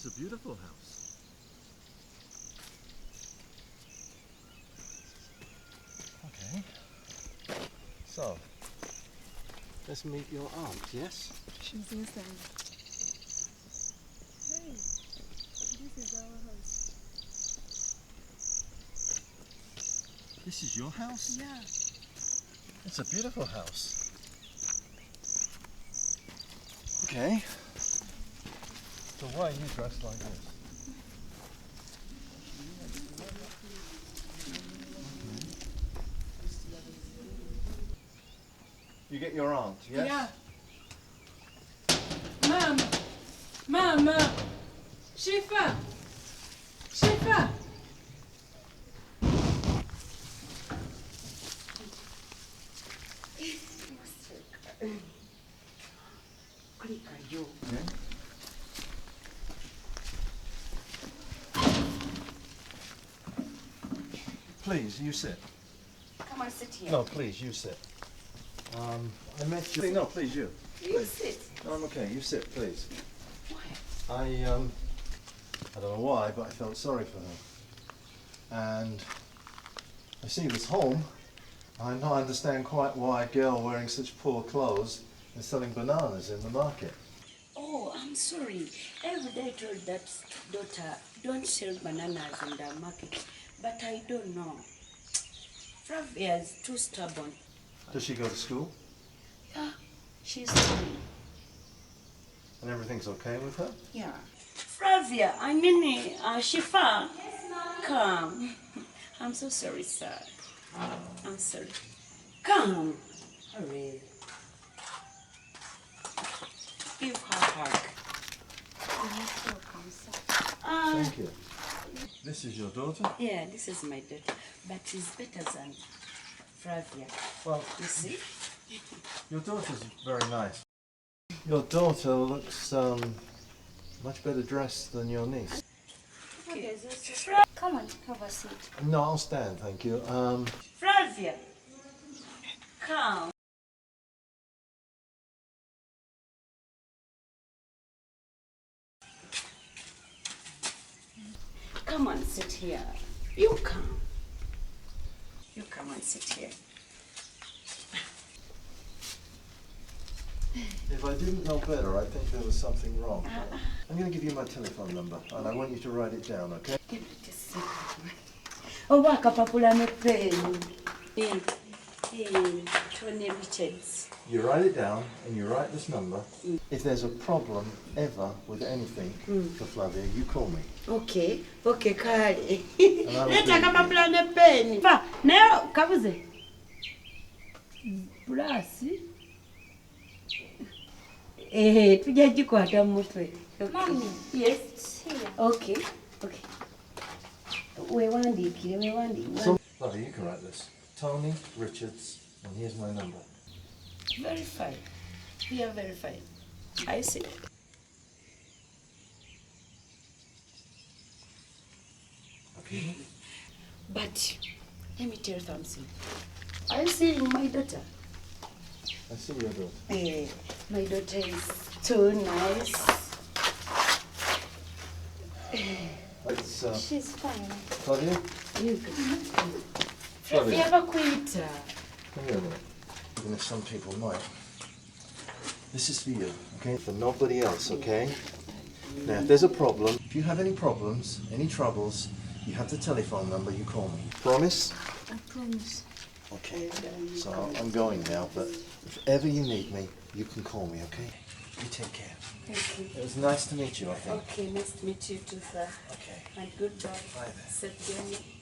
It's a beautiful house. Okay. So, let's meet your aunt, yes? She's inside. Hey, this is our house. This is your house? Yeah. It's a beautiful house. Okay. So why are you dressed like this? You get your aunt, yes? Yeah. Mama, Shifa. Okay. Please, you sit. Come on, sit here. No, please, you sit. I met you. No, please, you. You sit. No, I'm okay. You sit, please. Why? I don't know why, but I felt sorry for her. And I see this home. I now understand quite why a girl wearing such poor clothes is selling bananas in the market. Oh, I'm sorry. Every day I told that daughter, don't sell bananas in the market. But I don't know. Flavia is too stubborn. Does she go to school? Yeah, she's stubborn. And everything's okay with her? Yeah. Flavia, I mean, Shifa. Yes, Mom. Come. I'm so sorry, sir. I'm sorry. Come. Hurry. Give her a hug. Thank you. This is your daughter? Yeah, this is my daughter, but she's better than Flavia. Well, You see? your daughter's very nice. Your daughter looks much better dressed than your niece. Okay. Come on, have a seat. No, I'll stand, thank you. Flavia, come. Come on, sit here. You come. You come and sit here. If I didn't know better, I'd think there was something wrong. I'm going to give you my telephone number, and I want you to write it down, okay? Give it a second. Ewaka papula ne pen. Tony Richards. You write it down, and you write this number. If there's a problem ever with anything for Flavia, you call me. Okay, kale. And I will Leta do kapapula ne pen. Va, nayo kabuze. Blasi. Tujja gikwata mu mutwe. Mommy. Yes. Here. Okay. Wewandiikire. So, Flavia, you can write this. Tony Richards, and here's my number. Very fine. We are very fine. I see. Okay? But let me tell you something. Are you seeing my daughter? I see your daughter. My daughter is too nice. It's, She's fine. Flavia? You can. Flavia, Never quit. come here a minute. Even if some people might. This is for you, okay? For nobody else, okay? Now, if there's a problem, if you have any problems, any troubles, you have the telephone number, you call me. Promise? I promise. Okay. So I'm going now, but if ever you need me, you can call me, okay? You take care. Thank you. It was nice to meet you, I think. Okay, nice to meet you too, sir. Okay. And goodbye. Bye then. Safe journey.